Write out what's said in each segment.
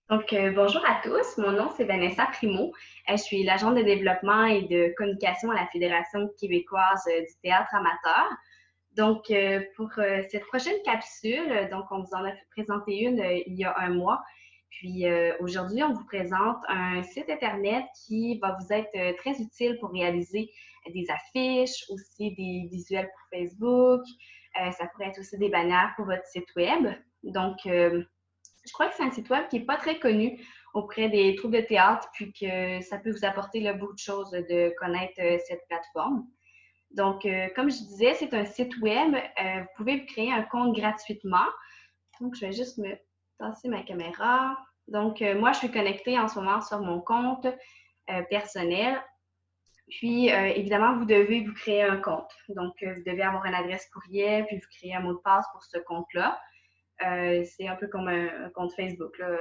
Bonjour à tous. Mon nom, c'est Vanessa Primo. Je suis l'agente de développement et de communication à la Fédération québécoise du théâtre amateur. Pour cette prochaine capsule, on vous en a présenté une il y a un mois. Aujourd'hui, on vous présente un site Internet qui va vous être très utile pour réaliser des affiches, aussi des visuels pour Facebook. Ça pourrait être aussi des bannières pour votre site Web. Je crois que c'est un site web qui n'est pas très connu auprès des troupes de théâtre, puis que ça peut vous apporter là, beaucoup de choses de connaître cette plateforme. Comme je disais, c'est un site web. Vous pouvez créer un compte gratuitement. Donc, je vais juste me tasser ma caméra. Moi, je suis connectée en ce moment sur mon compte personnel. Évidemment, vous devez vous créer un compte. Vous devez avoir une adresse courriel, puis vous créez un mot de passe pour ce compte-là. C'est un peu comme un compte Facebook, là.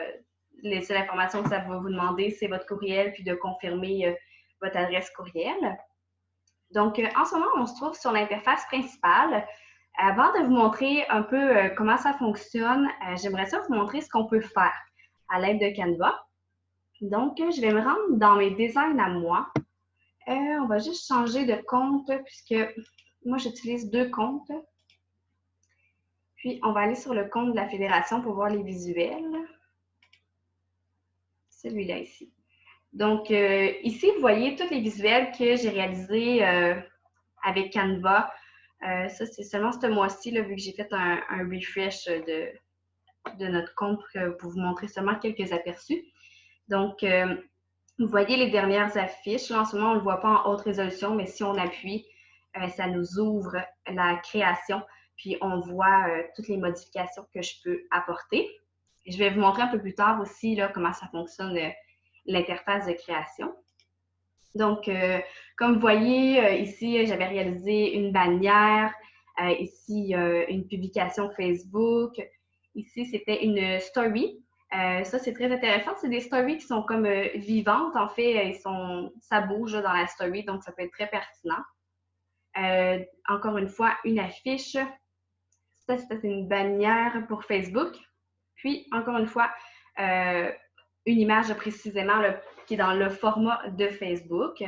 Les seules informations que ça va vous demander, c'est votre courriel, puis de confirmer votre adresse courriel. En ce moment, on se trouve sur l'interface principale. Avant de vous montrer un peu comment ça fonctionne, j'aimerais ça vous montrer ce qu'on peut faire à l'aide de Canva. Je vais me rendre dans mes designs à moi. On va juste changer de compte, puisque moi, j'utilise deux comptes. Puis, on va aller sur le compte de la Fédération pour voir les visuels. Celui-là ici. Ici, vous voyez tous les visuels que j'ai réalisés avec Canva. Ça, c'est seulement ce mois-ci, vu que j'ai fait un refresh de notre compte pour vous montrer seulement quelques aperçus. Vous voyez les dernières affiches. Là, en ce moment, on ne le voit pas en haute résolution, mais si on appuie, ça nous ouvre la création, puis on voit toutes les modifications que je peux apporter. Je vais vous montrer un peu plus tard aussi là, comment ça fonctionne l'interface de création. Comme vous voyez, ici, j'avais réalisé une bannière, ici, une publication Facebook. Ici, c'était une story. Ça, c'est très intéressant. C'est des stories qui sont comme vivantes. En fait, ça bouge là, dans la story, donc ça peut être très pertinent. Encore une fois, une affiche. Ça, c'est une bannière pour Facebook. Puis, encore une fois, une image précisément là, qui est dans le format de Facebook.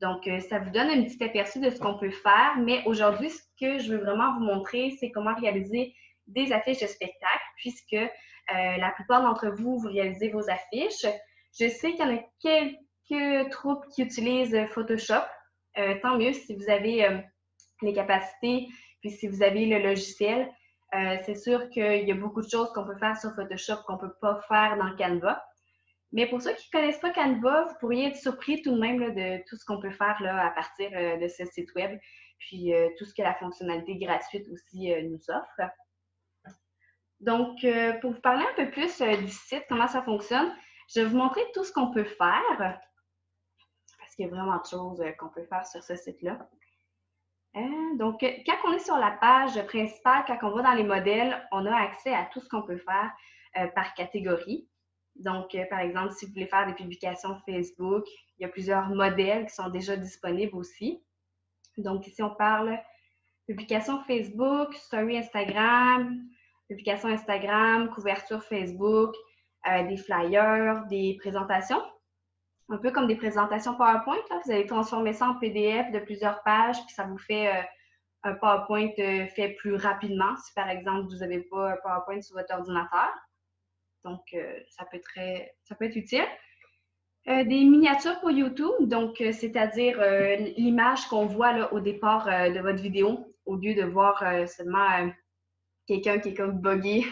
Ça vous donne un petit aperçu de ce qu'on peut faire, mais aujourd'hui, ce que je veux vraiment vous montrer, c'est comment réaliser des affiches de spectacle, puisque la plupart d'entre vous, vous réalisez vos affiches. Je sais qu'il y en a quelques troupes qui utilisent Photoshop. Tant mieux si vous avez les capacités, puis si vous avez le logiciel. C'est sûr qu'il y a beaucoup de choses qu'on peut faire sur Photoshop qu'on ne peut pas faire dans Canva. Mais pour ceux qui ne connaissent pas Canva, vous pourriez être surpris tout de même là, de tout ce qu'on peut faire là, à partir de ce site web, puis tout ce que la fonctionnalité gratuite aussi nous offre. Pour vous parler un peu plus du site, comment ça fonctionne, je vais vous montrer tout ce qu'on peut faire, parce qu'il y a vraiment de choses qu'on peut faire sur ce site-là. Quand on est sur la page principale, quand on va dans les modèles, on a accès à tout ce qu'on peut faire par catégorie. Par exemple, si vous voulez faire des publications Facebook, il y a plusieurs modèles qui sont déjà disponibles aussi. Donc, ici, on parle publication Facebook, story Instagram, publication Instagram, couverture Facebook, des flyers, des présentations. Un peu comme des présentations PowerPoint. Là. Vous allez transformer ça en PDF de plusieurs pages, puis ça vous fait un PowerPoint fait plus rapidement si, par exemple, vous n'avez pas un PowerPoint sur votre ordinateur. Ça peut être utile. Des miniatures pour YouTube, c'est-à-dire l'image qu'on voit là, au départ de votre vidéo, au lieu de voir seulement quelqu'un qui est comme buggé,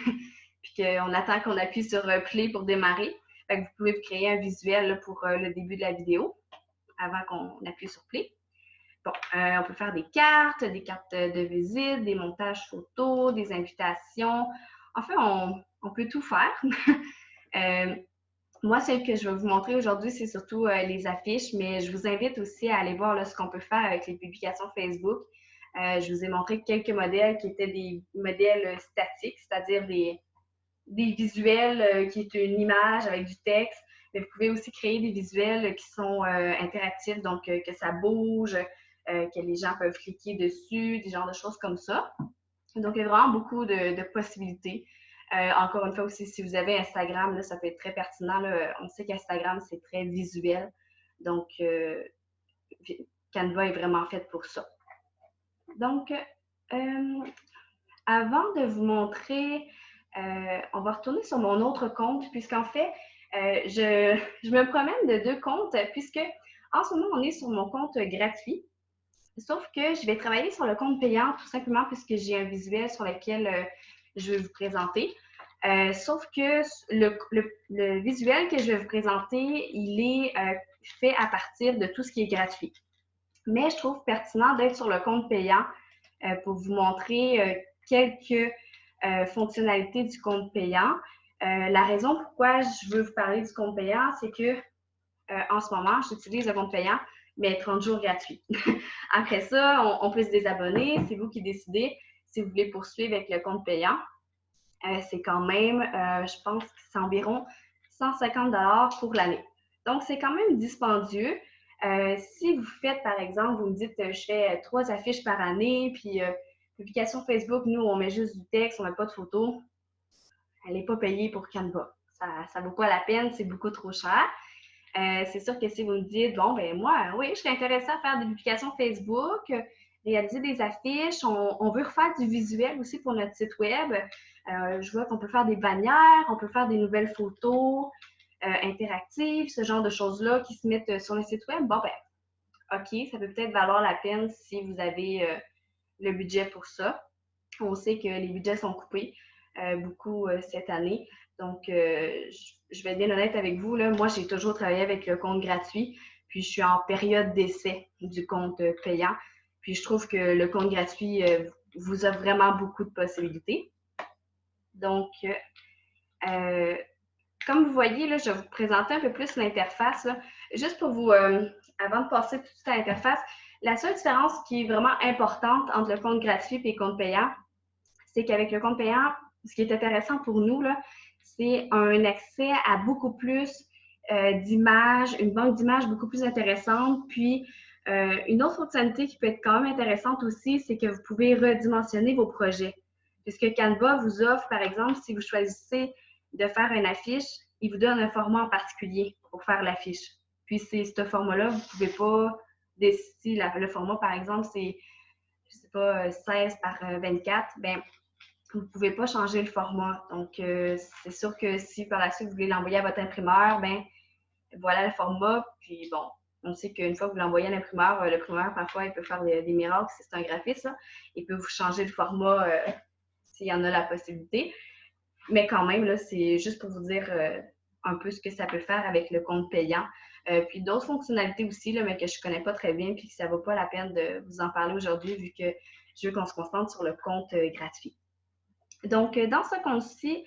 puis qu'on attend qu'on appuie sur Play pour démarrer. Fait que vous pouvez créer un visuel là, pour le début de la vidéo, avant qu'on appuie sur Play. Bon, on peut faire des cartes de visite, des montages photos, des invitations. En fait, on peut tout faire. Moi, celle que je vais vous montrer aujourd'hui, c'est surtout les affiches, mais je vous invite aussi à aller voir là, ce qu'on peut faire avec les publications Facebook. Je vous ai montré quelques modèles qui étaient des modèles statiques, c'est-à-dire des visuels qui est une image avec du texte, mais vous pouvez aussi créer des visuels qui sont interactifs, donc que ça bouge, que les gens peuvent cliquer dessus, des genres de choses comme ça. Donc, il y a vraiment beaucoup de possibilités. Encore une fois aussi, si vous avez Instagram, là, ça peut être très pertinent. Là. On sait qu'Instagram, c'est très visuel. Donc, Canva est vraiment fait pour ça. Donc, avant de vous montrer, on va retourner sur mon autre compte, puisqu'en fait, je me promène de deux comptes, puisque en ce moment, on est sur mon compte gratuit. Sauf que je vais travailler sur le compte payant, tout simplement puisque j'ai un visuel sur lequel je vais vous présenter. Sauf que le visuel que je vais vous présenter, il est fait à partir de tout ce qui est gratuit. Mais je trouve pertinent d'être sur le compte payant pour vous montrer quelques fonctionnalités du compte payant. La raison pourquoi je veux vous parler du compte payant, c'est que en ce moment, j'utilise le compte payant, mais 30 jours gratuits. Après ça, on peut se désabonner. C'est vous qui décidez si vous voulez poursuivre avec le compte payant. C'est quand même, je pense que c'est environ 150 $ pour l'année. Donc, c'est quand même dispendieux. Si vous faites, par exemple, vous me dites, je fais 3 affiches par année, puis publication Facebook, nous, on met juste du texte, on met pas de photos. Elle n'est pas payée pour Canva. Ça ne vaut pas la peine, c'est beaucoup trop cher. C'est sûr que si vous me dites, bon, ben moi, oui, je suis intéressée à faire des publications Facebook, réaliser des affiches, on veut refaire du visuel aussi pour notre site web. Je vois qu'on peut faire des bannières, on peut faire des nouvelles photos interactives, ce genre de choses-là qui se mettent sur le site web. Bon, ben, OK, ça peut peut-être valoir la peine si vous avez le budget pour ça. On sait que les budgets sont coupés beaucoup cette année. Donc, je vais être bien honnête avec vous. Là, moi, j'ai toujours travaillé avec le compte gratuit, puis je suis en période d'essai du compte payant. Puis je trouve que le compte gratuit vous offre vraiment beaucoup de possibilités. Donc, comme vous voyez, là, je vais vous présenter un peu plus l'interface. Juste pour vous, avant de passer tout de suite à l'interface, la seule différence qui est vraiment importante entre le compte gratuit et le compte payant, c'est qu'avec le compte payant, ce qui est intéressant pour nous, c'est un accès à beaucoup plus d'images, une banque d'images beaucoup plus intéressante. Puis, une autre fonctionnalité qui peut être quand même intéressante aussi, c'est que vous pouvez redimensionner vos projets. Puisque Canva vous offre, par exemple, si vous choisissez de faire une affiche, il vous donne un format en particulier pour faire l'affiche. Puis, c'est ce format-là, vous ne pouvez pas décider, le format, par exemple, c'est, je ne sais pas, 16 par 24, bien, vous ne pouvez pas changer le format. Donc, c'est sûr que si par la suite vous voulez l'envoyer à votre imprimeur, ben voilà le format. Puis bon, on sait qu'une fois que vous l'envoyez à l'imprimeur, parfois, il peut faire des miracles si c'est un graphiste. Là. Il peut vous changer le format s'il y en a la possibilité. Mais quand même, là, c'est juste pour vous dire un peu ce que ça peut faire avec le compte payant. Puis d'autres fonctionnalités aussi, là, mais que je ne connais pas très bien, puis que ça ne vaut pas la peine de vous en parler aujourd'hui, vu que je veux qu'on se concentre sur le compte gratuit. Donc, dans ce compte-ci,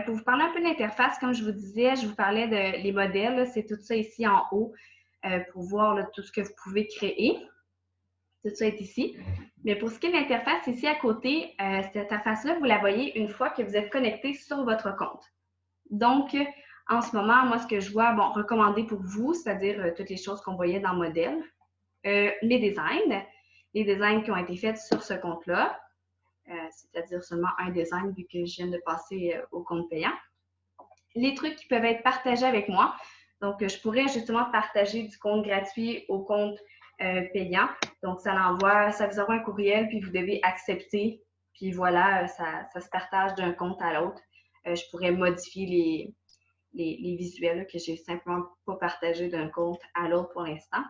pour vous parler un peu de l'interface, comme je vous disais, je vous parlais de les modèles. C'est tout ça ici en haut pour voir là, tout ce que vous pouvez créer. Tout ça est ici. Mais pour ce qui est de l'interface, ici à côté, cette interface-là, vous la voyez une fois que vous êtes connecté sur votre compte. Donc, en ce moment, moi, ce que je vois, bon, recommandé pour vous, c'est-à-dire toutes les choses qu'on voyait dans le modèle, les designs qui ont été faits sur ce compte-là. C'est-à-dire seulement un design vu que je viens de passer au compte payant. Les trucs qui peuvent être partagés avec moi. Donc, je pourrais justement partager du compte gratuit au compte payant. Donc, ça vous envoie un courriel, puis vous devez accepter. Puis voilà, ça se partage d'un compte à l'autre. Je pourrais modifier les visuels là, que j'ai simplement pas partagé d'un compte à l'autre pour l'instant.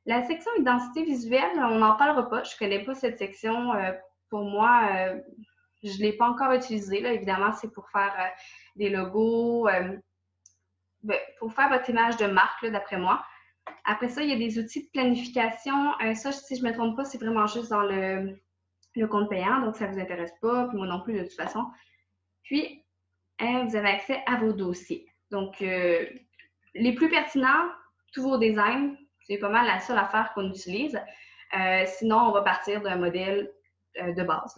La section identité visuelle, on n'en parlera pas. Je ne connais pas cette section. Pour moi, je ne l'ai pas encore utilisée. Là. Évidemment, c'est pour faire des logos, pour faire votre image de marque, d'après moi. Après ça, il y a des outils de planification. Ça, si je ne me trompe pas, c'est vraiment juste dans le compte payant, donc ça ne vous intéresse pas, puis moi non plus de toute façon. Puis, vous avez accès à vos dossiers. Donc, les plus pertinents, tous vos designs, c'est pas mal la seule affaire qu'on utilise. Sinon, on va partir d'un modèle de base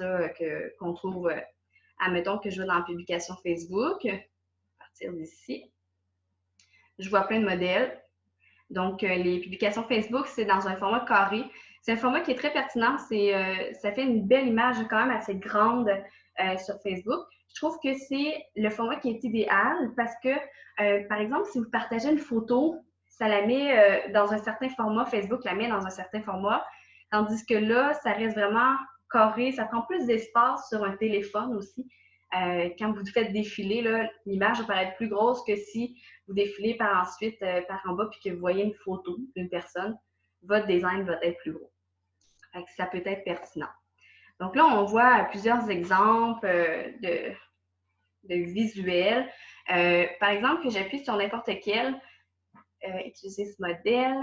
qu'on trouve, admettons que je vais dans la publication Facebook, à partir d'ici. Je vois plein de modèles. Donc, les publications Facebook, c'est dans un format carré. C'est un format qui est très pertinent. Ça fait une belle image quand même assez grande sur Facebook. Je trouve que c'est le format qui est idéal parce que, par exemple, si vous partagez une photo, ça la met dans un certain format, Facebook la met dans un certain format, tandis que là, ça reste vraiment carré, ça prend plus d'espace sur un téléphone aussi. Quand vous faites défiler, l'image va paraître plus grosse que si vous défilez par ensuite par en bas puis que vous voyez une photo d'une personne, votre design va être plus gros. Fait que ça peut être pertinent. Donc là, on voit plusieurs exemples de visuels. Par exemple, que j'appuie sur n'importe quel, utiliser ce modèle.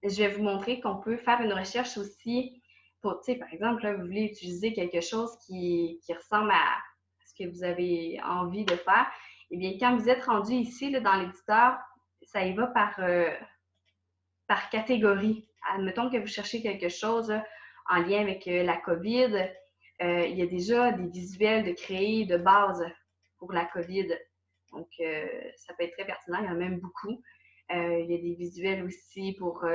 Je vais vous montrer qu'on peut faire une recherche aussi pour, tu sais, par exemple, là, vous voulez utiliser quelque chose qui ressemble à ce que vous avez envie de faire. Eh bien, quand vous êtes rendu ici, là, dans l'éditeur, ça y va par catégorie. Admettons que vous cherchez quelque chose là, en lien avec la COVID. Il y a déjà des visuels de créer de base pour la COVID. Donc, ça peut être très pertinent. Il y en a même beaucoup. Il y a des visuels aussi pour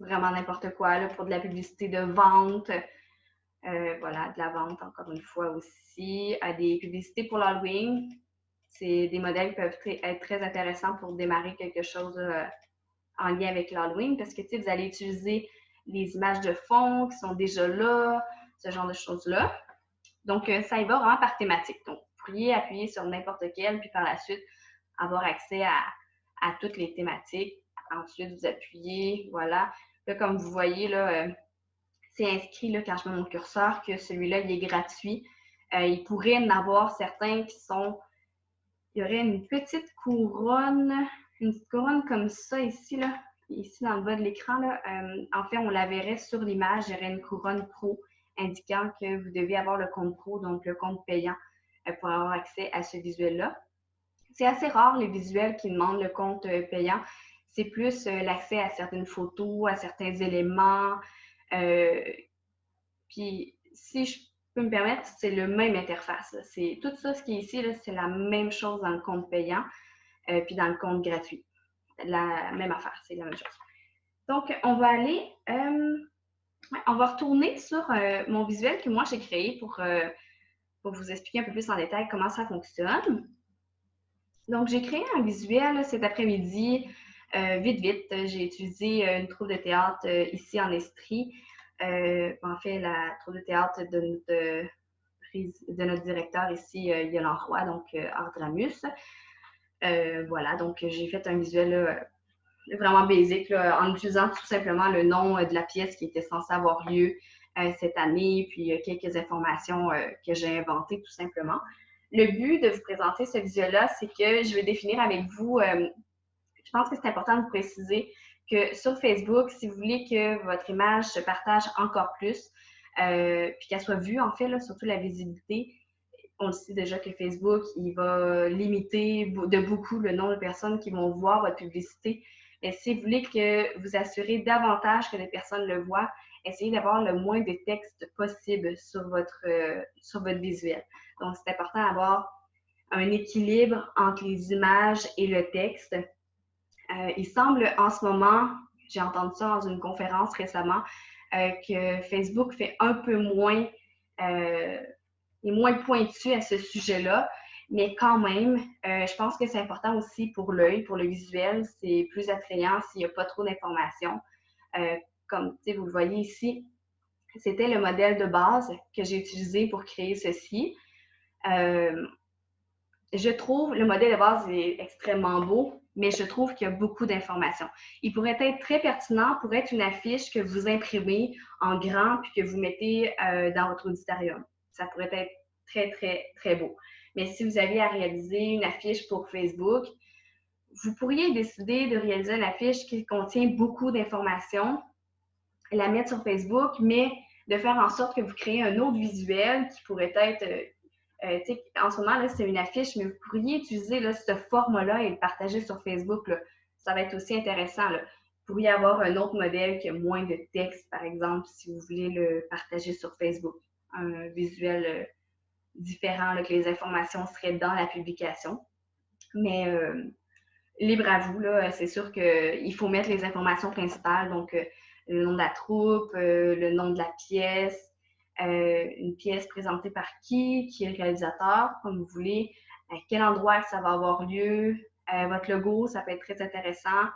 vraiment n'importe quoi, là, pour de la publicité de vente. Voilà, de la vente, encore une fois aussi. Des publicités pour l'Halloween. C'est des modèles qui peuvent être très intéressants pour démarrer quelque chose en lien avec l'Halloween parce que, tu sais, vous allez utiliser les images de fond qui sont déjà là, ce genre de choses-là. Donc, ça y va vraiment par thématique. Donc, vous pourriez appuyer sur n'importe quel, puis par la suite, avoir accès à toutes les thématiques. Ensuite, vous appuyez, voilà. Là, comme vous voyez, là, c'est inscrit, là, quand je mets mon curseur, que celui-là, il est gratuit. Il pourrait y en avoir certains qui sont... Il y aurait une petite couronne comme ça ici, là, ici dans le bas de l'écran. En fait, on la verrait sur l'image, il y aurait une couronne pro indiquant que vous devez avoir le compte pro, donc le compte payant, pour avoir accès à ce visuel-là. C'est assez rare les visuels qui demandent le compte payant. C'est plus l'accès à certaines photos, à certains éléments. Puis, si je peux me permettre, c'est le même interface. C'est tout ça, ce qui est ici, c'est la même chose dans le compte payant, puis dans le compte gratuit. La même affaire, c'est la même chose. Donc, on va aller, on va retourner sur mon visuel que moi j'ai créé pour vous expliquer un peu plus en détail comment ça fonctionne. Donc, j'ai créé un visuel là, cet après-midi, vite. J'ai utilisé une troupe de théâtre ici en Estrie. En fait, la troupe de théâtre de notre directeur ici, Yolande Roy, donc Ardramus. Voilà, donc j'ai fait un visuel là, vraiment basique là, en utilisant tout simplement le nom de la pièce qui était censée avoir lieu cette année, puis quelques informations que j'ai inventées tout simplement. Le but de vous présenter ce visuel-là, c'est que je vais définir avec vous, je pense que c'est important de vous préciser que sur Facebook, si vous voulez que votre image se partage encore plus, puis qu'elle soit vue, en fait, là, surtout la visibilité, on le sait déjà que Facebook, il va limiter de beaucoup le nombre de personnes qui vont voir votre publicité. Mais si vous voulez que vous assurez davantage que les personnes le voient, essayez d'avoir le moins de texte possible sur votre visuel. Donc, c'est important d'avoir un équilibre entre les images et le texte. Il semble en ce moment, j'ai entendu ça dans une conférence récemment, que Facebook fait un peu moins, est moins pointu à ce sujet-là, mais quand même, je pense que c'est important aussi pour l'œil, pour le visuel, c'est plus attrayant s'il n'y a pas trop d'informations. Comme vous le voyez ici, c'était le modèle de base que j'ai utilisé pour créer ceci. Je trouve le modèle de base est extrêmement beau, mais je trouve qu'il y a beaucoup d'informations. Il pourrait être très pertinent pour être une affiche que vous imprimez en grand puis que vous mettez dans votre auditorium. Ça pourrait être très beau. Mais si vous aviez à réaliser une affiche pour Facebook, vous pourriez décider de réaliser une affiche qui contient beaucoup d'informations, la mettre sur Facebook, mais de faire en sorte que vous créez un autre visuel qui pourrait être en ce moment, c'est une affiche, mais vous pourriez utiliser là, ce format-là et le partager sur Facebook. Là. Ça va être aussi intéressant. Là. Vous pourriez avoir un autre modèle qui a moins de texte, par exemple, si vous voulez le partager sur Facebook. Un visuel différent, là, que les informations seraient dans la publication. Mais libre à vous, là, c'est sûr qu'il faut mettre les informations principales, donc le nom de la troupe, le nom de la pièce, une pièce présentée par qui est le réalisateur, comme vous voulez, à quel endroit ça va avoir lieu, votre logo, ça peut être très intéressant,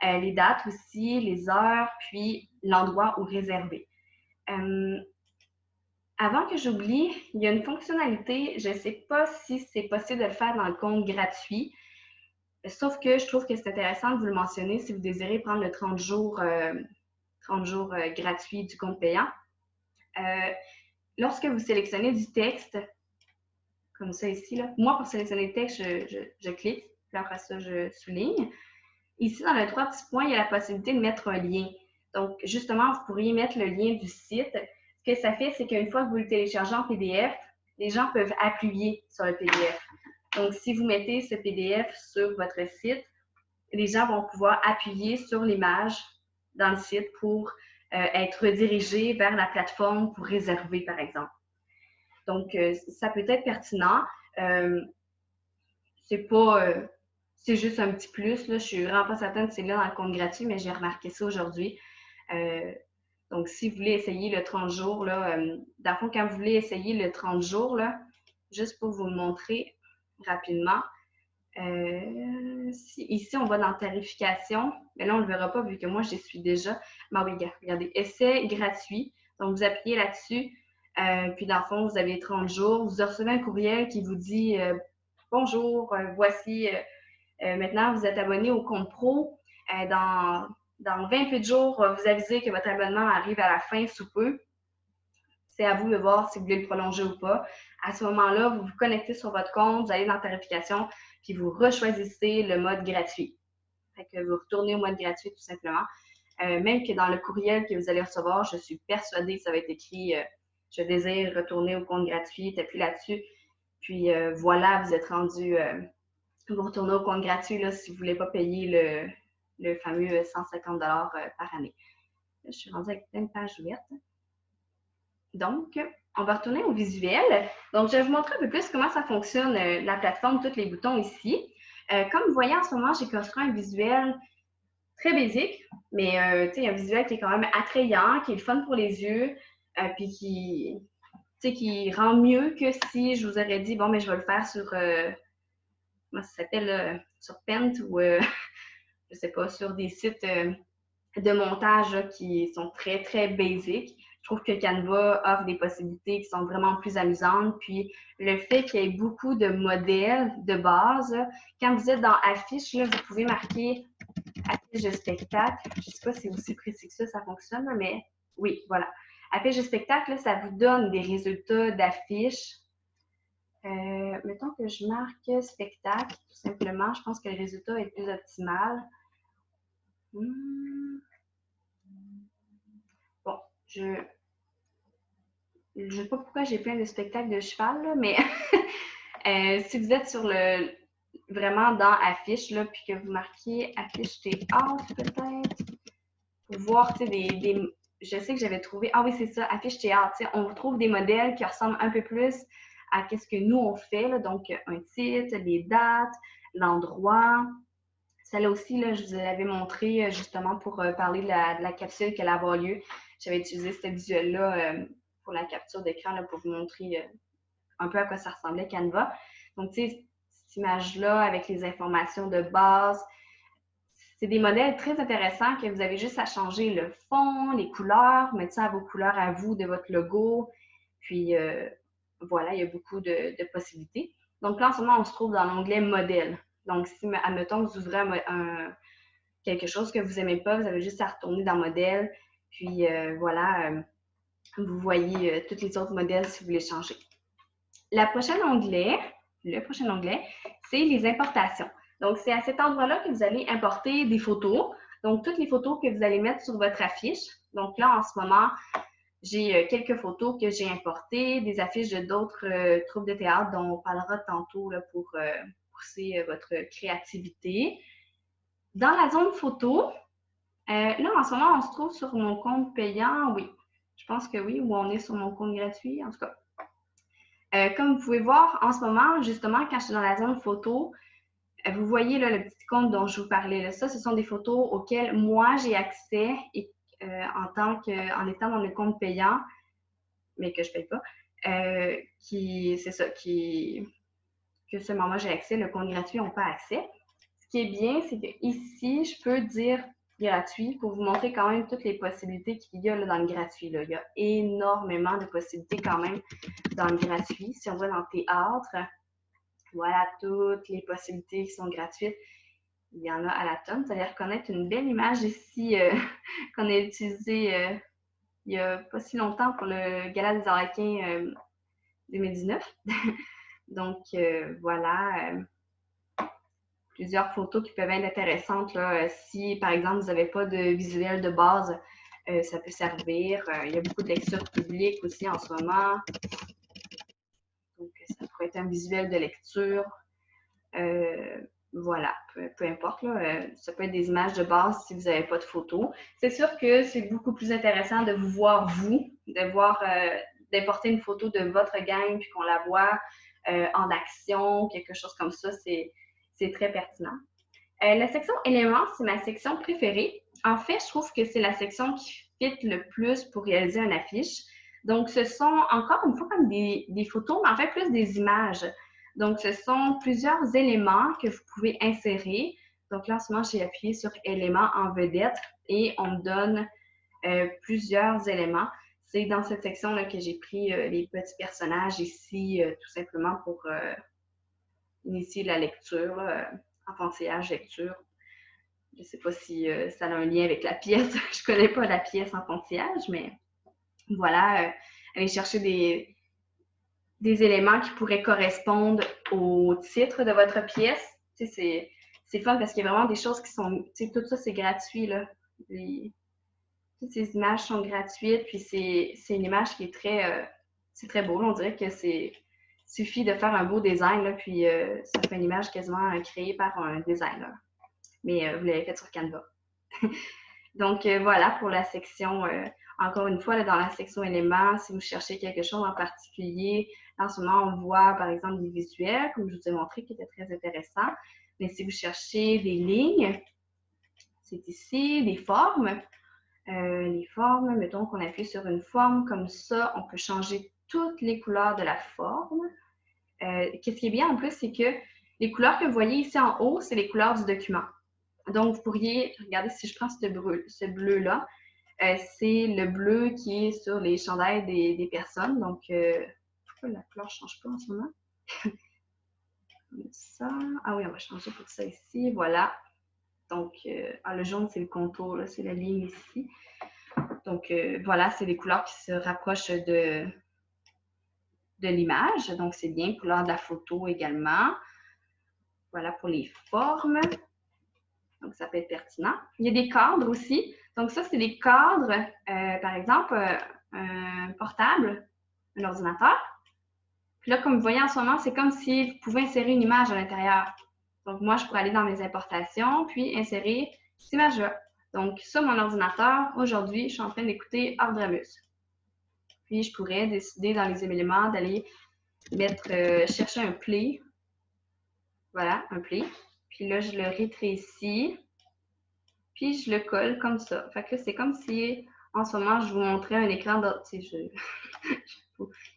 les dates aussi, les heures, puis l'endroit où réserver. Avant que j'oublie, il y a une fonctionnalité, je ne sais pas si c'est possible de le faire dans le compte gratuit, sauf que je trouve que c'est intéressant de vous le mentionner si vous désirez prendre le 30 jours gratuit du compte payant. Lorsque vous sélectionnez du texte, comme ça ici, là, moi pour sélectionner le texte, je clique, puis après ça, je souligne. Ici, dans les 3 petits points, il y a la possibilité de mettre un lien. Donc, justement, vous pourriez mettre le lien du site. Ce que ça fait, c'est qu'une fois que vous le téléchargez en PDF, les gens peuvent appuyer sur le PDF. Donc, si vous mettez ce PDF sur votre site, les gens vont pouvoir appuyer sur l'image dans le site pour être redirigés vers la plateforme pour réserver, par exemple. Donc, ça peut être pertinent. C'est juste un petit plus. Là. Je suis vraiment pas certaine que c'est là dans le compte gratuit, mais j'ai remarqué ça aujourd'hui. Donc, si vous voulez essayer le 30 jours, là, dans le fond, quand vous voulez essayer le 30 jours, là, juste pour vous le montrer rapidement, ici, on va dans tarification, mais là, on ne le verra pas vu que moi, j'y suis déjà. Mais oui, regardez, essai gratuit. Donc, vous appuyez là-dessus, puis dans le fond, vous avez 30 jours. Vous recevez un courriel qui vous dit bonjour, voici, maintenant, vous êtes abonné au compte pro. Dans 28 jours, vous avisez que votre abonnement arrive à la fin sous peu. C'est à vous de voir si vous voulez le prolonger ou pas. À ce moment-là, vous vous connectez sur votre compte, vous allez dans tarification, puis vous rechoisissez le mode gratuit. Fait que vous retournez au mode gratuit tout simplement. Même que dans le courriel que vous allez recevoir, je suis persuadée que ça va être écrit je désire retourner au compte gratuit, t'appuies là-dessus. Puis voilà, vous êtes rendu, vous retournez au compte gratuit là, si vous ne voulez pas payer le fameux 150 $ par année. Là, je suis rendue avec plein de pages ouvertes. Donc, on va retourner au visuel. Donc, je vais vous montrer un peu plus comment ça fonctionne, la plateforme, tous les boutons ici. Comme vous voyez en ce moment, j'ai construit un visuel très basique, mais un visuel qui est quand même attrayant, qui est le fun pour les yeux, puis qui rend mieux que si je vous aurais dit, bon, mais je vais le faire sur, comment ça s'appelle, sur Paint ou, je sais pas, sur des sites de montage là, qui sont très, très basiques. Je trouve que Canva offre des possibilités qui sont vraiment plus amusantes. Puis, le fait qu'il y ait beaucoup de modèles de base, là, quand vous êtes dans Affiche, là, vous pouvez marquer Affiche de spectacle. Je ne sais pas si c'est aussi précis que ça fonctionne, mais oui, voilà. Affiche de spectacle, là, ça vous donne des résultats d'affiches. Mettons que je marque spectacle, tout simplement. Je pense que le résultat est plus optimal. Bon, je ne sais pas pourquoi j'ai plein de spectacles de cheval, là, mais si vous êtes vraiment dans Affiche, là, puis que vous marquez Affiche théâtre, peut-être, pour voir, je sais que j'avais trouvé, ah oui, c'est ça, Affiche théâtre, on trouve des modèles qui ressemblent un peu plus à ce que nous, on fait, là, donc un titre, les dates, l'endroit. Celle-là aussi, là, je vous l'avais montré justement pour parler de la capsule qui allait avoir lieu. J'avais utilisé ce visuel-là pour la capture d'écran pour vous montrer un peu à quoi ça ressemblait Canva. Donc, tu sais, cette image-là avec les informations de base, c'est des modèles très intéressants que vous avez juste à changer le fond, les couleurs, mettre ça à vos couleurs à vous de votre logo. Puis, voilà, il y a beaucoup de possibilités. Donc là, en ce moment, on se trouve dans l'onglet Modèle. Donc, si, admettons, vous ouvrez quelque chose que vous n'aimez pas, vous avez juste à retourner dans Modèle. Puis, voilà, vous voyez tous les autres modèles si vous voulez changer. Le prochain onglet, c'est les importations. Donc, c'est à cet endroit-là que vous allez importer des photos. Donc, toutes les photos que vous allez mettre sur votre affiche. Donc là, en ce moment, j'ai quelques photos que j'ai importées, des affiches de d'autres troupes de théâtre dont on parlera tantôt là, pour pousser votre créativité. Dans la zone photo, là, en ce moment, on se trouve sur mon compte payant, oui. Je pense que oui, ou on est sur mon compte gratuit, en tout cas. Comme vous pouvez voir, en ce moment, justement, quand je suis dans la zone photo, vous voyez là, le petit compte dont je vous parlais. Là. Ça, ce sont des photos auxquelles moi, j'ai accès et, en étant dans le compte payant. mais que je ne paye pas, c'est ça, que seulement moi j'ai accès, le compte gratuit n'a pas accès. Ce qui est bien, c'est que ici, je peux dire gratuit pour vous montrer quand même toutes les possibilités qu'il y a là, dans le gratuit. Là. Il y a énormément de possibilités quand même dans le gratuit. Si on va dans le théâtre, voilà toutes les possibilités qui sont gratuites. Il y en a à la tonne. Vous allez reconnaître une belle image ici qu'on a utilisée il n'y a pas si longtemps pour le Gala des Arlequins 2019. Donc, voilà, plusieurs photos qui peuvent être intéressantes. Là. Si, par exemple, vous n'avez pas de visuel de base, ça peut servir. Il y a beaucoup de lectures publiques aussi en ce moment. Donc, ça pourrait être un visuel de lecture. Voilà, peu importe. Là, ça peut être des images de base si vous n'avez pas de photos. C'est sûr que c'est beaucoup plus intéressant de vous voir vous, d'importer une photo de votre gang puis qu'on la voit en action, quelque chose comme ça, c'est très pertinent. La section éléments, c'est ma section préférée. En fait, je trouve que c'est la section qui fit le plus pour réaliser une affiche. Donc, ce sont encore une fois comme des photos, mais en fait plus des images. Donc, ce sont plusieurs éléments que vous pouvez insérer. Donc là, en ce moment, j'ai appuyé sur éléments en vedette et on me donne plusieurs éléments. C'est dans cette section-là que j'ai pris les petits personnages ici, tout simplement pour initier la lecture, enfantillage, lecture. Je ne sais pas si ça a un lien avec la pièce. Je ne connais pas la pièce enfantillage, mais voilà, aller chercher des éléments qui pourraient correspondre au titre de votre pièce. Tu sais, c'est fun parce qu'il y a vraiment des choses qui sont... Tu sais, tout ça, c'est gratuit, là. Toutes ces images sont gratuites, puis c'est une image qui est c'est très beau. Là. On dirait que suffit de faire un beau design, là, puis ça fait une image quasiment créée par un designer. Mais vous l'avez fait sur Canva. Donc, voilà pour la section, encore une fois, là, dans la section éléments, si vous cherchez quelque chose en particulier, en ce moment, on voit, par exemple, des visuels, comme je vous ai montré, qui étaient très intéressants. Mais si vous cherchez des lignes, c'est ici, des formes. Les formes, mettons qu'on appuie sur une forme comme ça, on peut changer toutes les couleurs de la forme. Qu'est-ce qui est bien en plus, c'est que les couleurs que vous voyez ici en haut, c'est les couleurs du document. Donc, vous pourriez, regardez si je prends ce bleu-là, c'est le bleu qui est sur les chandails des personnes. Donc, pourquoi la couleur ne change pas en ce moment? Comme ça. Ah oui, on va changer pour ça ici. Voilà. Donc, le jaune, c'est le contour, c'est la ligne ici. Donc, voilà, c'est des couleurs qui se rapprochent de l'image. Donc, c'est bien. Couleur de la photo également. Voilà pour les formes. Donc, ça peut être pertinent. Il y a des cadres aussi. Donc, ça, c'est des cadres, par exemple, un portable, un ordinateur. Puis là, comme vous voyez en ce moment, c'est comme si vous pouvez insérer une image à l'intérieur. Donc, moi, je pourrais aller dans mes importations, puis insérer cette image-là. Donc, sur mon ordinateur, aujourd'hui, je suis en train d'écouter Ardramus. Puis, je pourrais décider dans les éléments d'aller chercher un play. Voilà, un play. Puis là, je le rétrécis. Puis, je le colle comme ça. Fait que là, c'est comme si, en ce moment, je vous montrais un écran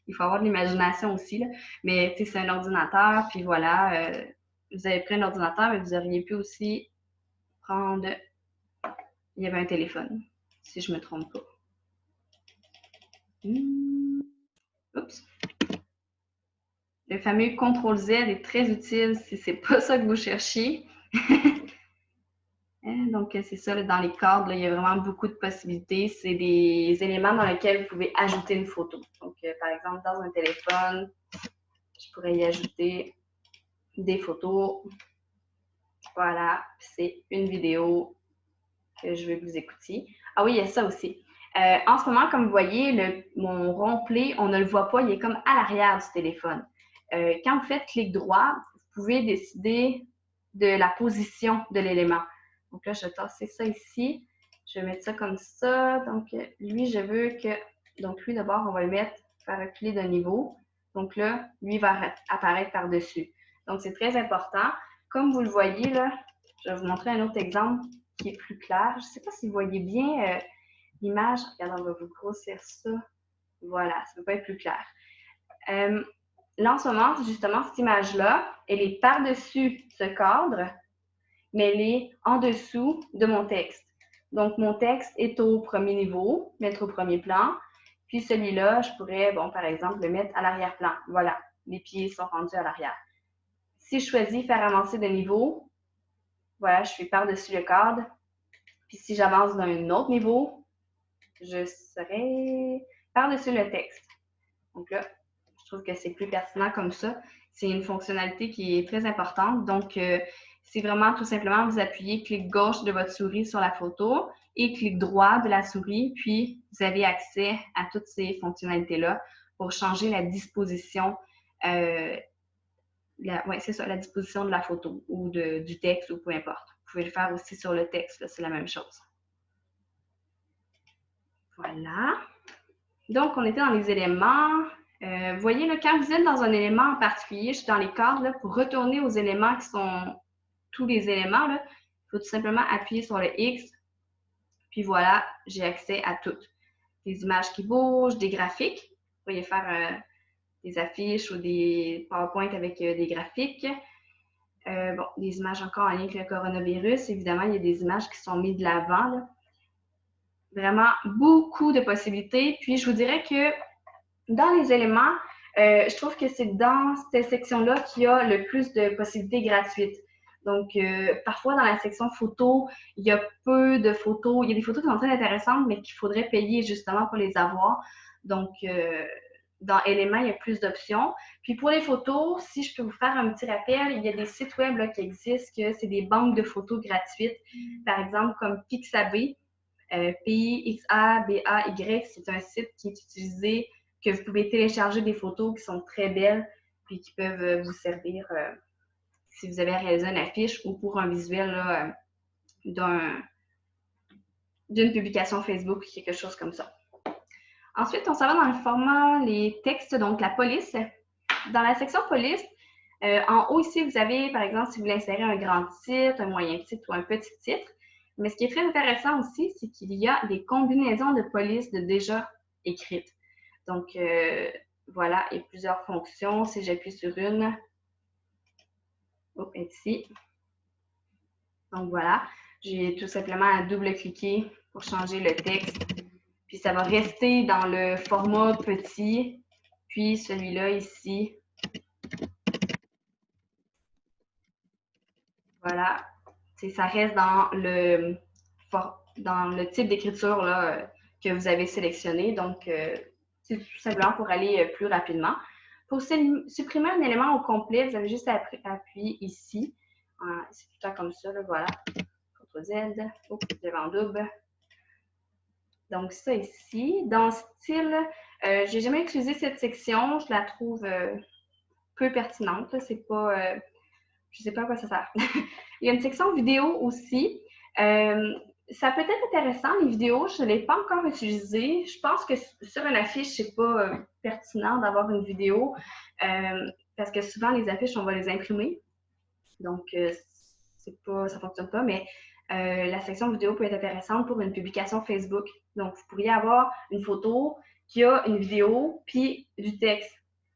il faut avoir de l'imagination aussi, là. Mais, tu sais, c'est un ordinateur. Puis voilà, vous avez pris un ordinateur, mais vous auriez pu aussi prendre... Il y avait un téléphone, si je ne me trompe pas. Oups. Le fameux CTRL-Z est très utile si ce n'est pas ça que vous cherchiez. Donc, c'est ça, là, dans les cadres, là, il y a vraiment beaucoup de possibilités. C'est des éléments dans lesquels vous pouvez ajouter une photo. Donc, par exemple, dans un téléphone, je pourrais y ajouter des photos. Voilà, c'est une vidéo que je veux que vous écoutiez. Ah oui, il y a ça aussi. En ce moment, comme vous voyez, mon rond-play, on ne le voit pas, il est comme à l'arrière du téléphone. Quand vous faites clic droit, vous pouvez décider de la position de l'élément. Donc là, je vais tasser ça ici. Je vais mettre ça comme ça. Donc, lui, je veux que... Donc, lui, d'abord, on va le faire reculer d'un niveau. Donc là, lui va apparaître par-dessus. Donc, c'est très important. Comme vous le voyez, là, je vais vous montrer un autre exemple qui est plus clair. Je ne sais pas si vous voyez bien l'image. Regardez, on va vous grossir ça. Voilà, ça ne peut pas être plus clair. Là, en ce moment, justement, cette image-là, elle est par-dessus ce cadre, mais elle est en dessous de mon texte. Donc, mon texte est au premier niveau, mettre au premier plan. Puis celui-là, je pourrais, bon, par exemple, le mettre à l'arrière-plan. Voilà, les pieds sont rendus à l'arrière. Si je choisis faire avancer de niveau, voilà, je suis par-dessus le cadre. Puis si j'avance d'un autre niveau, je serai par-dessus le texte. Donc là, je trouve que c'est plus pertinent comme ça. C'est une fonctionnalité qui est très importante. Donc, c'est vraiment tout simplement vous appuyez clic gauche de votre souris sur la photo et clic droit de la souris, puis vous avez accès à toutes ces fonctionnalités-là pour changer la disposition, c'est ça, la disposition de la photo ou du texte ou peu importe. Vous pouvez le faire aussi sur le texte, c'est la même chose. Voilà. Donc, on était dans les éléments. Vous voyez, là, quand vous êtes dans un élément en particulier, je suis dans les cadres, là, pour retourner aux éléments qui sont tous les éléments, il faut tout simplement appuyer sur le X. Puis voilà, j'ai accès à toutes. Des images qui bougent, des graphiques. Vous pourriez faire des affiches ou des PowerPoint avec des graphiques. Bon, des images encore en lien avec le coronavirus. Évidemment, il y a des images qui sont mises de l'avant. Vraiment beaucoup de possibilités. Puis, je vous dirais que dans les éléments, je trouve que c'est dans cette section-là qu'il y a le plus de possibilités gratuites. Donc, parfois, dans la section photos, il y a peu de photos. Il y a des photos qui sont très intéressantes, mais qu'il faudrait payer justement pour les avoir. Donc, dans éléments, il y a plus d'options. Puis pour les photos, si je peux vous faire un petit rappel, il y a des sites web là, qui existent, que c'est des banques de photos gratuites. Par exemple, comme Pixabay. Pixabay, c'est un site qui est utilisé, que vous pouvez télécharger des photos qui sont très belles, puis qui peuvent vous servir si vous avez réalisé une affiche ou pour un visuel là, d'une publication Facebook ou quelque chose comme ça. Ensuite, on s'en va dans le format les textes, donc la police. Dans la section police, en haut ici, vous avez, par exemple, si vous voulez insérer un grand titre, un moyen titre ou un petit titre. Mais ce qui est très intéressant aussi, c'est qu'il y a des combinaisons de police déjà écrites. Donc, voilà, il y a plusieurs fonctions. Si j'appuie sur une, ici. Donc, voilà, j'ai tout simplement à double-cliquer pour changer le texte. Puis, ça va rester dans le format petit. Puis, celui-là ici. Voilà, ça reste dans le type d'écriture que vous avez sélectionné. Donc, c'est tout simplement pour aller plus rapidement. Pour supprimer un élément au complet, vous avez juste à appuyer ici. C'est tout le temps comme ça, là, voilà. CTRL Z, je en double. Donc, ça ici. Dans style, je n'ai jamais utilisé cette section. Je la trouve peu pertinente. C'est pas... je ne sais pas à quoi ça sert. Il y a une section vidéo aussi. Ça peut être intéressant, les vidéos. Je ne l'ai pas encore utilisé. Je pense que sur une affiche, ce n'est pas pertinent d'avoir une vidéo parce que souvent, les affiches, on va les imprimer. Donc, ça ne fonctionne pas. Mais la section vidéo peut être intéressante pour une publication Facebook. Donc, vous pourriez avoir une photo qui a une vidéo puis du texte.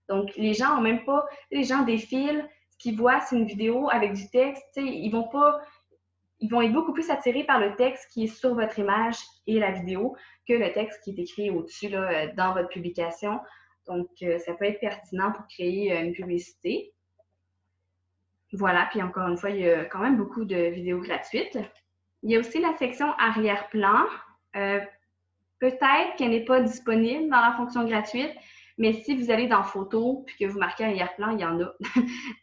Donc, les gens n'ont même pas... Les gens défilent. Ce qu'ils voient, c'est une vidéo avec du texte. Ils vont être beaucoup plus attirés par le texte qui est sur votre image et la vidéo que le texte qui est écrit au-dessus dans votre publication. Donc, ça peut être pertinent pour créer une publicité. Voilà, puis encore une fois, il y a quand même beaucoup de vidéos gratuites. Il y a aussi la section arrière-plan. Peut-être qu'elle n'est pas disponible dans la fonction gratuite, mais si vous allez dans Photos puis que vous marquez arrière-plan, il y en a.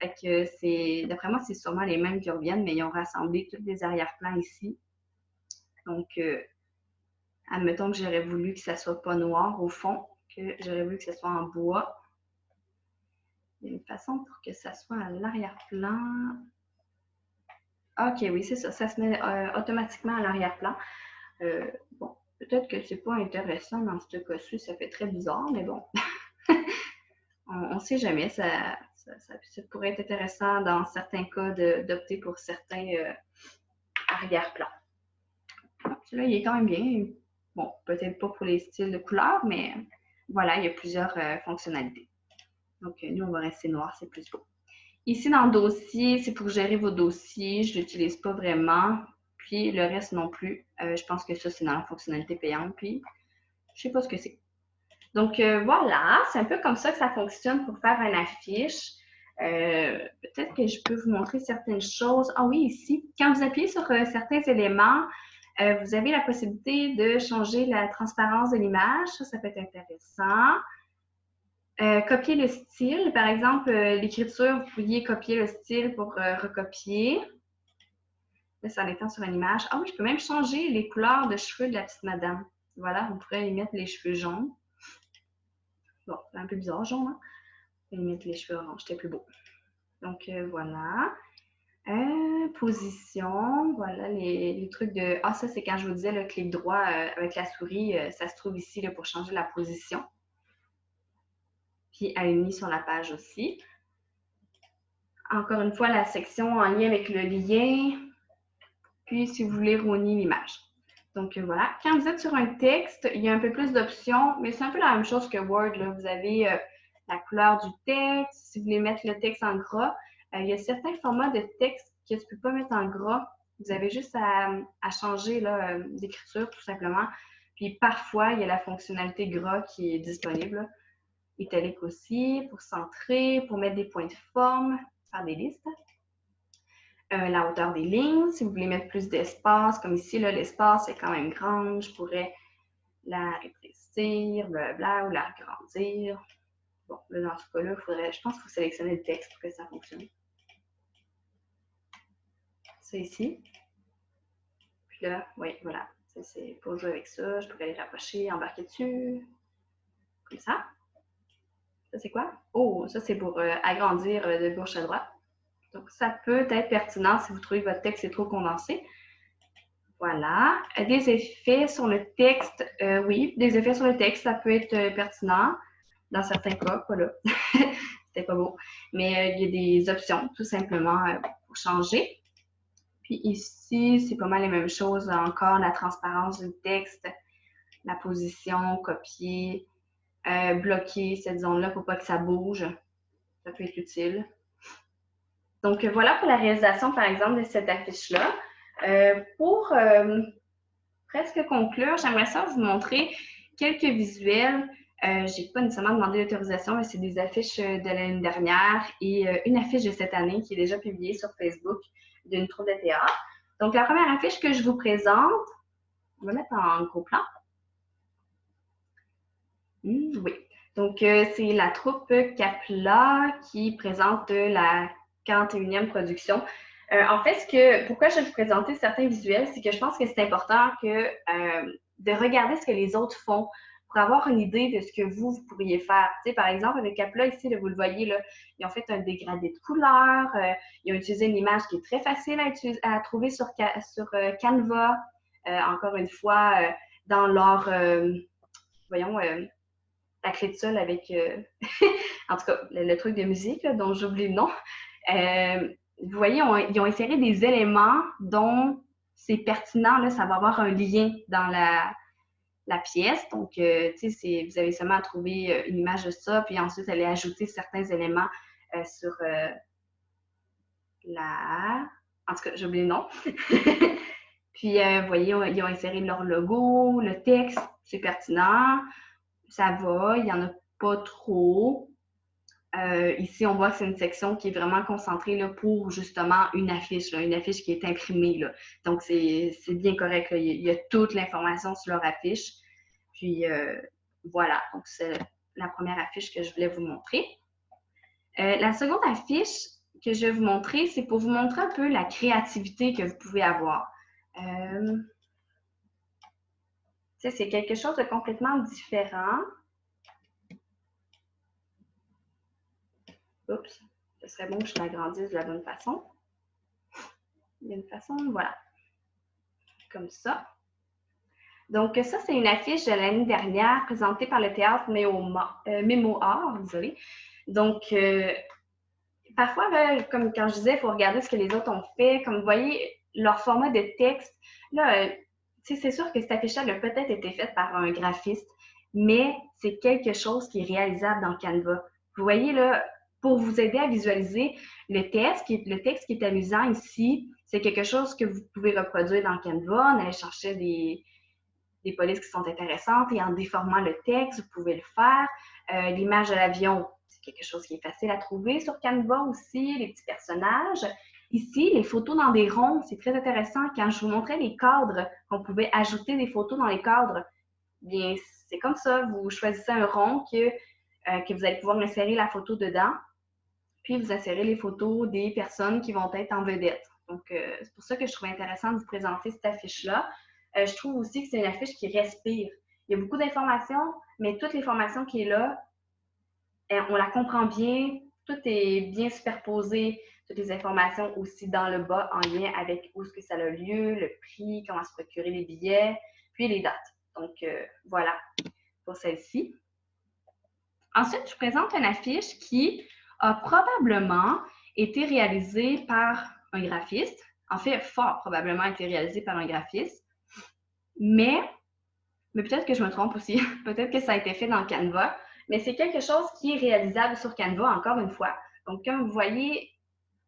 Fait que d'après moi, c'est sûrement les mêmes qui reviennent, mais ils ont rassemblé tous les arrière-plans ici. Donc, admettons que j'aurais voulu que ça soit pas noir au fond, que j'aurais voulu que ce soit en bois. Il y a une façon pour que ça soit à l'arrière-plan. OK, oui, c'est ça. Ça se met automatiquement à l'arrière-plan. Bon, peut-être que c'est pas intéressant dans ce cas-ci. Ça fait très bizarre, mais bon. On ne sait jamais. Ça pourrait être intéressant dans certains cas d'opter pour certains arrière-plans. Celui-là, il est quand même bien. Bon, peut-être pas pour les styles de couleurs, mais voilà, il y a plusieurs fonctionnalités. Donc, nous, on va rester noir, c'est plus beau. Ici, dans le dossier, c'est pour gérer vos dossiers. Je ne l'utilise pas vraiment. Puis, le reste non plus. Je pense que ça, c'est dans la fonctionnalité payante. Puis, je ne sais pas ce que c'est. Donc, voilà, c'est un peu comme ça que ça fonctionne pour faire une affiche. Peut-être que je peux vous montrer certaines choses. Ah oui, ici, quand vous appuyez sur certains éléments, vous avez la possibilité de changer la transparence de l'image. Ça peut être intéressant. Copier le style. Par exemple, l'écriture, vous pourriez copier le style pour recopier. Là, c'est en étant sur une image. Ah oui, je peux même changer les couleurs de cheveux de la petite madame. Voilà, vous pourrez y mettre les cheveux jaunes. Bon, c'est un peu bizarre, jaune, hein? Je vais mettre les cheveux orange, c'était plus beau. Donc, voilà. Position, voilà les trucs de... Ah, ça, c'est quand je vous disais le clic droit avec la souris, ça se trouve ici là, pour changer la position. Puis, aligner sur la page aussi. Encore une fois, la section en lien avec le lien. Puis, si vous voulez rogner l'image. Donc, voilà. Quand vous êtes sur un texte, il y a un peu plus d'options, mais c'est un peu la même chose que Word. Là. Vous avez la couleur du texte. Si vous voulez mettre le texte en gras, il y a certains formats de texte que tu ne peux pas mettre en gras. Vous avez juste à changer d'écriture, tout simplement. Puis, parfois, il y a la fonctionnalité gras qui est disponible. Italique aussi, pour centrer, pour mettre des points de forme, faire des listes. La hauteur des lignes, si vous voulez mettre plus d'espace, comme ici, l'espace est quand même grand, je pourrais la rétrécir, blablabla, ou la agrandir. Bon, là, dans ce cas-là, je pense qu'il faut sélectionner le texte pour que ça fonctionne. Ça ici. Puis là, oui, voilà. C'est pour jouer avec ça. Je pourrais les rapprocher, embarquer dessus. Comme ça. Ça, c'est quoi? Oh, ça, c'est pour agrandir de gauche à droite. Donc, ça peut être pertinent si vous trouvez que votre texte est trop condensé. Voilà. Des effets sur le texte, oui, des effets sur le texte, ça peut être pertinent dans certains cas, pas là. C'était pas beau. Mais il y a des options, tout simplement, pour changer. Puis ici, c'est pas mal les mêmes choses. Encore la transparence du texte, la position, copier, bloquer cette zone-là pour pas que ça bouge. Ça peut être utile. Donc, voilà pour la réalisation, par exemple, de cette affiche-là. Pour presque conclure, j'aimerais ça vous montrer quelques visuels. Je n'ai pas nécessairement demandé l'autorisation, mais c'est des affiches de l'année dernière et une affiche de cette année qui est déjà publiée sur Facebook d'une troupe de théâtre. Donc, la première affiche que je vous présente, on va mettre en gros plan. Oui. Donc, c'est la troupe Capla qui présente la 41e production. En fait, pourquoi je vais vous présenter certains visuels, c'est que je pense que c'est important de regarder ce que les autres font pour avoir une idée de ce que vous pourriez faire. Tu sais, par exemple, avec Capla, ici, là, vous le voyez, là, ils ont fait un dégradé de couleurs, ils ont utilisé une image qui est très facile à trouver sur Canva. Encore une fois, dans leur, voyons, la clé de sol avec, en tout cas, le truc de musique là, dont j'oublie le nom. Vous voyez, ils ont inséré des éléments dont c'est pertinent, là, ça va avoir un lien dans la pièce. Donc, tu sais, vous avez seulement à trouver une image de ça, puis ensuite aller ajouter certains éléments sur en tout cas, j'ai oublié le nom. Puis, vous voyez, ils ont inséré leur logo, le texte, c'est pertinent. Ça va, il n'y en a pas trop. Ici, on voit que c'est une section qui est vraiment concentrée là, pour justement une affiche qui est imprimée. Là. Donc, c'est bien correct. Là. Il y a toute l'information sur leur affiche. Puis, voilà. Donc, c'est la première affiche que je voulais vous montrer. La seconde affiche que je vais vous montrer, c'est pour vous montrer un peu la créativité que vous pouvez avoir. C'est quelque chose de complètement différent. Oups, ce serait bon que je l'agrandisse de la bonne façon. D'une façon, voilà. Comme ça. Donc, ça, c'est une affiche de l'année dernière présentée par le théâtre Mémoire, désolé. Donc, parfois, là, comme quand je disais, il faut regarder ce que les autres ont fait. Comme vous voyez, leur format de texte, là, c'est sûr que cette affiche-là a peut-être été faite par un graphiste. mais c'est quelque chose qui est réalisable dans Canva. Vous voyez là, pour vous aider à visualiser le texte qui est amusant ici, c'est quelque chose que vous pouvez reproduire dans Canva, en allant chercher des polices qui sont intéressantes et en déformant le texte, vous pouvez le faire. L'image de l'avion, c'est quelque chose qui est facile à trouver sur Canva aussi, les petits personnages. Ici, les photos dans des ronds, c'est très intéressant. Quand je vous montrais les cadres, qu'on pouvait ajouter des photos dans les cadres, bien, c'est comme ça. Vous choisissez un rond que vous allez pouvoir insérer la photo dedans, puis vous insérez les photos des personnes qui vont être en vedette. Donc, c'est pour ça que je trouve intéressant de vous présenter cette affiche-là. Je trouve aussi que c'est une affiche qui respire. Il y a beaucoup d'informations, mais toute l'information qui est là, on la comprend bien. Tout est bien superposé. Toutes les informations aussi dans le bas en lien avec où est-ce que ça a lieu, le prix, comment se procurer les billets, puis les dates. Donc, voilà pour celle-ci. Ensuite, je présente une affiche qui a probablement été réalisée par un graphiste. En fait, fort probablement été réalisée par un graphiste. Mais peut-être que je me trompe aussi. Peut-être que ça a été fait dans Canva. Mais c'est quelque chose qui est réalisable sur Canva, encore une fois. Donc, comme vous voyez,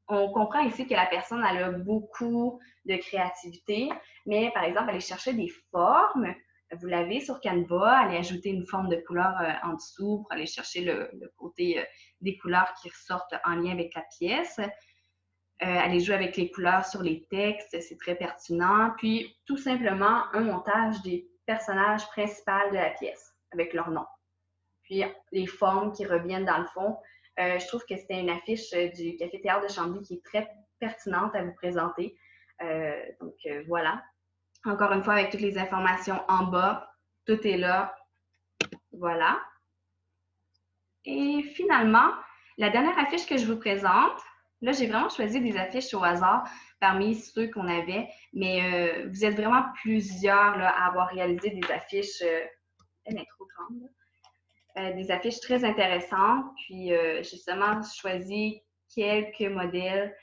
on comprend ici que la personne elle a beaucoup de créativité. Mais, par exemple, aller chercher des formes. Vous l'avez sur Canva, allez ajouter une forme de couleur en dessous pour aller chercher le côté des couleurs qui ressortent en lien avec la pièce. Aller jouer avec les couleurs sur les textes, c'est très pertinent. Puis, tout simplement, un montage des personnages principaux de la pièce avec leur nom. Puis, les formes qui reviennent dans le fond. Je trouve que c'était une affiche du Café Théâtre de Chambly qui est très pertinente à vous présenter. Donc, voilà. Encore une fois, avec toutes les informations en bas, tout est là. Voilà. Et finalement, la dernière affiche que je vous présente, là, j'ai vraiment choisi des affiches au hasard parmi ceux qu'on avait, mais vous êtes vraiment plusieurs là, à avoir réalisé des affiches, elle est trop grande, des affiches très intéressantes. Puis, j'ai seulement choisi quelques modèles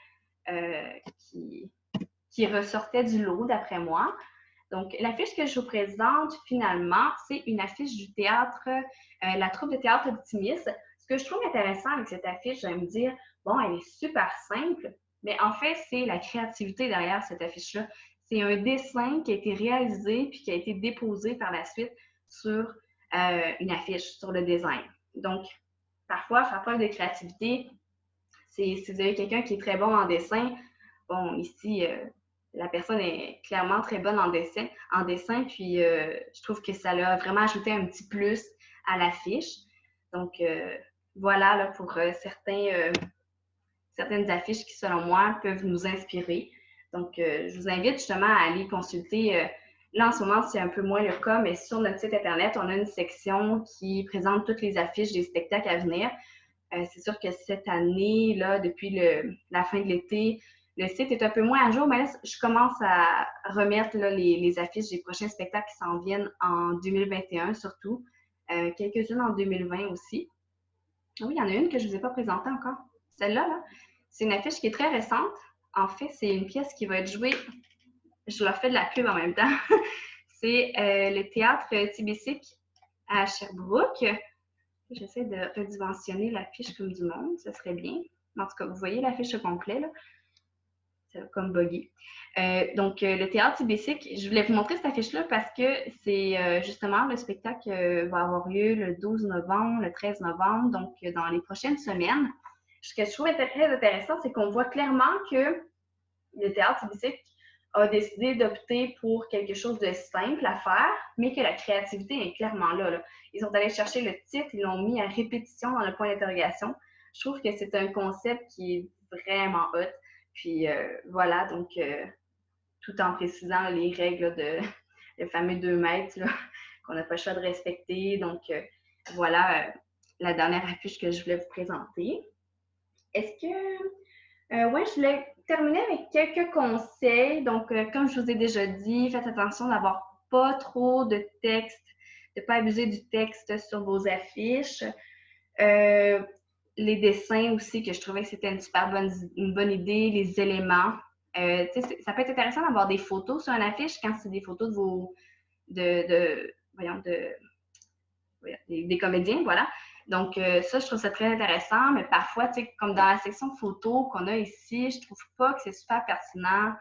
qui ressortaient du lot, d'après moi. Donc, l'affiche que je vous présente, finalement, c'est une affiche du théâtre, la troupe de théâtre optimiste. Ce que je trouve intéressant avec cette affiche, je vais me dire, bon, elle est super simple, mais en fait, c'est la créativité derrière cette affiche-là. C'est un dessin qui a été réalisé puis qui a été déposé par la suite sur une affiche, sur le design. Donc, parfois, faire preuve de créativité, si vous avez quelqu'un qui est très bon en dessin, bon, ici, la personne est clairement très bonne en dessin puis je trouve que ça l'a vraiment ajouté un petit plus à l'affiche. Donc, voilà là, pour certaines affiches qui, selon moi, peuvent nous inspirer. Donc, je vous invite justement à aller consulter. Là, en ce moment, c'est un peu moins le cas, mais sur notre site Internet, on a une section qui présente toutes les affiches des spectacles à venir. C'est sûr que cette année, là, depuis la fin de l'été, le site est un peu moins à jour, mais là, je commence à remettre là, les affiches des prochains spectacles qui s'en viennent en 2021 surtout. Quelques-unes en 2020 aussi. Ah oui, il y en a une que je ne vous ai pas présentée encore. Celle-là, là, c'est une affiche qui est très récente. En fait, c'est une pièce qui va être jouée. Je leur fais de la pub en même temps. C'est le théâtre Tibésic à Sherbrooke. J'essaie de redimensionner l'affiche comme du monde, ça serait bien. En tout cas, vous voyez l'affiche au complet, là. C'est comme buggy. Donc, le théâtre Tibésic, je voulais vous montrer cette affiche-là parce que c'est justement le spectacle va avoir lieu le 12 novembre, le 13 novembre, donc dans les prochaines semaines. Ce que je trouve très intéressant, c'est qu'on voit clairement que le théâtre Tibésic a décidé d'opter pour quelque chose de simple à faire, mais que la créativité est clairement là, là. Ils sont allés chercher le titre, ils l'ont mis à répétition dans le point d'interrogation. Je trouve que c'est un concept qui est vraiment hot. Puis voilà, donc tout en précisant les règles de le fameux 2 mètres qu'on n'a pas le choix de respecter. Donc voilà la dernière affiche que je voulais vous présenter. Est-ce que oui, je voulais terminer avec quelques conseils. Donc, comme je vous ai déjà dit, faites attention d'avoir pas trop de texte, de ne pas abuser du texte sur vos affiches. Les dessins aussi, que je trouvais que c'était une bonne idée, les éléments. Ça peut être intéressant d'avoir des photos sur une affiche quand c'est des photos de vos, voyons, des comédiens, voilà. Donc, ça, je trouve ça très intéressant, mais parfois, tu sais, comme dans la section photos qu'on a ici, je trouve pas que c'est super pertinent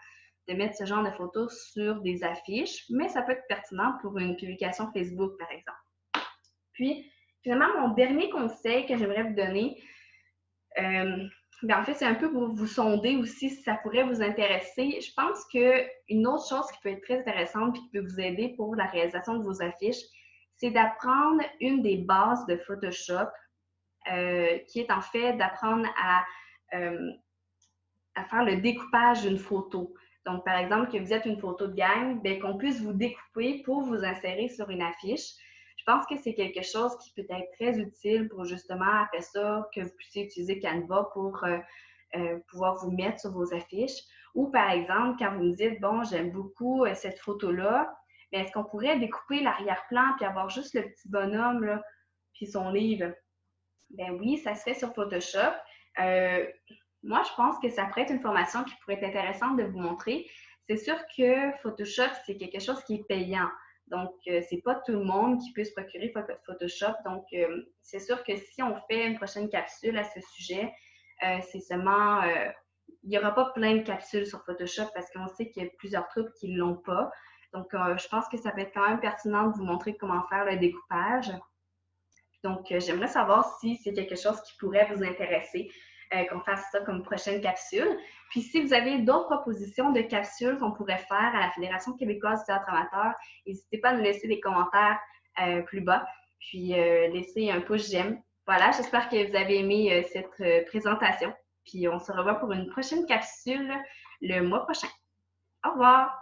de mettre ce genre de photos sur des affiches, mais ça peut être pertinent pour une publication Facebook, par exemple. Puis, finalement, mon dernier conseil que j'aimerais vous donner, en fait, c'est un peu pour vous sonder aussi si ça pourrait vous intéresser. Je pense qu'une autre chose qui peut être très intéressante et qui peut vous aider pour la réalisation de vos affiches, c'est d'apprendre une des bases de Photoshop, qui est en fait d'apprendre à faire le découpage d'une photo. Donc, par exemple, que vous êtes une photo de gang, bien, qu'on puisse vous découper pour vous insérer sur une affiche. Je pense que c'est quelque chose qui peut être très utile pour justement, après ça, que vous puissiez utiliser Canva pour pouvoir vous mettre sur vos affiches. Ou par exemple, quand vous me dites, bon, j'aime beaucoup cette photo-là, mais est-ce qu'on pourrait découper l'arrière-plan puis avoir juste le petit bonhomme, là, puis son livre? Ben oui, ça se fait sur Photoshop. Moi, je pense que ça pourrait être une formation qui pourrait être intéressante de vous montrer. C'est sûr que Photoshop, c'est quelque chose qui est payant. Donc, c'est pas tout le monde qui peut se procurer Photoshop. Donc, c'est sûr que si on fait une prochaine capsule à ce sujet, c'est seulement, il n'y aura pas plein de capsules sur Photoshop parce qu'on sait qu'il y a plusieurs trucs qui ne l'ont pas. Donc, je pense que ça peut être quand même pertinent de vous montrer comment faire le découpage. Donc, j'aimerais savoir si c'est quelque chose qui pourrait vous intéresser, qu'on fasse ça comme prochaine capsule. Puis, si vous avez d'autres propositions de capsules qu'on pourrait faire à la Fédération québécoise du théâtre amateur, n'hésitez pas à nous laisser des commentaires plus bas, puis laissez un pouce j'aime. Voilà, j'espère que vous avez aimé cette présentation. Puis, on se revoit pour une prochaine capsule le mois prochain. Au revoir!